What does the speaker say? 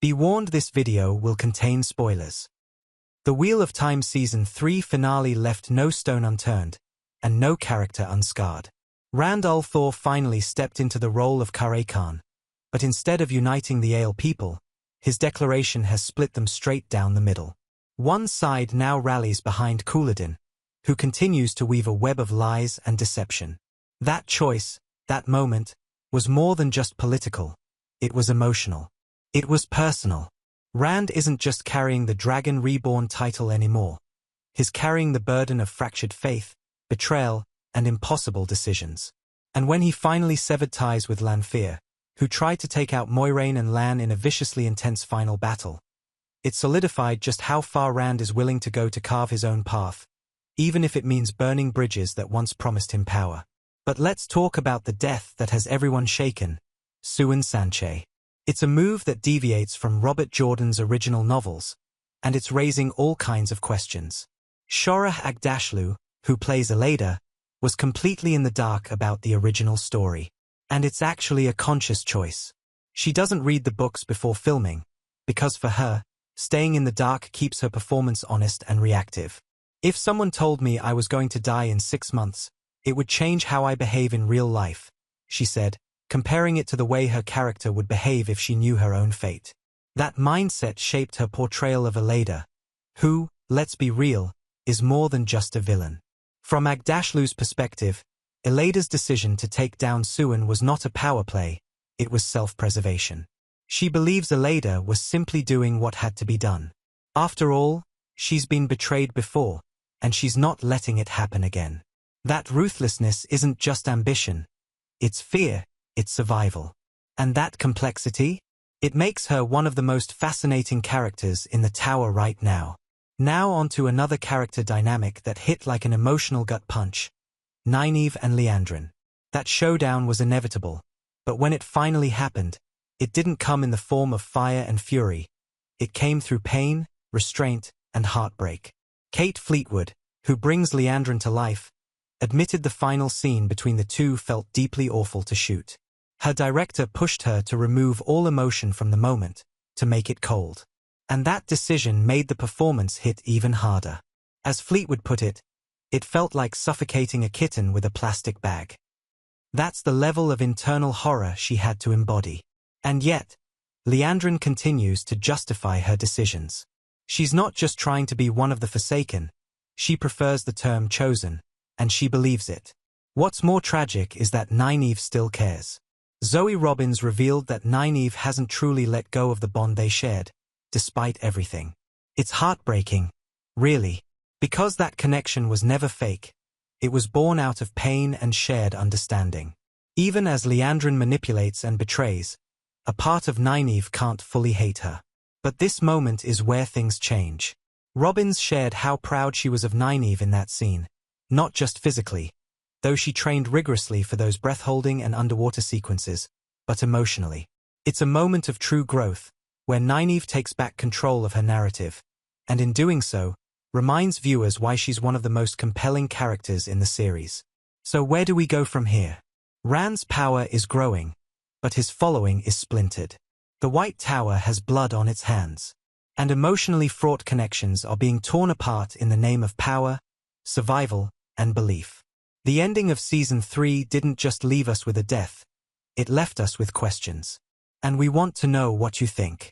Be warned, this video will contain spoilers. The Wheel of Time Season 3 finale left no stone unturned, and no character unscarred. Thor finally stepped into the role of Khan, but instead of uniting the Aiel people, his declaration has split them straight down the middle. One side now rallies behind Couladin, who continues to weave a web of lies and deception. That choice, that moment, was more than just political. It was emotional. It was personal. Rand isn't just carrying the Dragon Reborn title anymore. He's carrying the burden of fractured faith, betrayal, and impossible decisions. And when he finally severed ties with Lanfear, who tried to take out Moiraine and Lan in a viciously intense final battle, it solidified just how far Rand is willing to go to carve his own path, even if it means burning bridges that once promised him power. But let's talk about the death that has everyone shaken, Siuan Sanche. It's a move that deviates from Robert Jordan's original novels, and it's raising all kinds of questions. Shohreh Aghdashloo, who plays Elada, was completely in the dark about the original story. And it's actually a conscious choice. She doesn't read the books before filming, because for her, staying in the dark keeps her performance honest and reactive. If someone told me I was going to die in 6 months, it would change how I behave in real life, she said, comparing it to the way her character would behave if she knew her own fate. That mindset shaped her portrayal of Elada, who, let's be real, is more than just a villain. From Aghdashloo's perspective, Elada's decision to take down Siuan was not a power play, it was self-preservation. She believes Elada was simply doing what had to be done. After all, she's been betrayed before, and she's not letting it happen again. That ruthlessness isn't just ambition. It's fear, it's survival. And that complexity? It makes her one of the most fascinating characters in the Tower right now. Now onto another character dynamic that hit like an emotional gut punch. Nynaeve and Liandrin. That showdown was inevitable, but when it finally happened, it didn't come in the form of fire and fury. It came through pain, restraint, and heartbreak. Kate Fleetwood, who brings Liandrin to life, admitted the final scene between the two felt deeply awful to shoot. Her director pushed her to remove all emotion from the moment, to make it cold. And that decision made the performance hit even harder. As Fleetwood put it, it felt like suffocating a kitten with a plastic bag. That's the level of internal horror she had to embody. And yet, Liandrin continues to justify her decisions. She's not just trying to be one of the Forsaken, she prefers the term chosen, and she believes it. What's more tragic is that Nynaeve still cares. Zoe Robbins revealed that Nynaeve hasn't truly let go of the bond they shared, despite everything. It's heartbreaking, really, because that connection was never fake. It was born out of pain and shared understanding. Even as Liandrin manipulates and betrays, a part of Nynaeve can't fully hate her. But this moment is where things change. Robbins shared how proud she was of Nynaeve in that scene, not just physically, though she trained rigorously for those breath-holding and underwater sequences, but emotionally. It's a moment of true growth, where Nynaeve takes back control of her narrative, and in doing so, reminds viewers why she's one of the most compelling characters in the series. So where do we go from here? Rand's power is growing, but his following is splintered. The White Tower has blood on its hands, and emotionally fraught connections are being torn apart in the name of power, survival, and belief. The ending of Season 3 didn't just leave us with a death, it left us with questions. And we want to know what you think.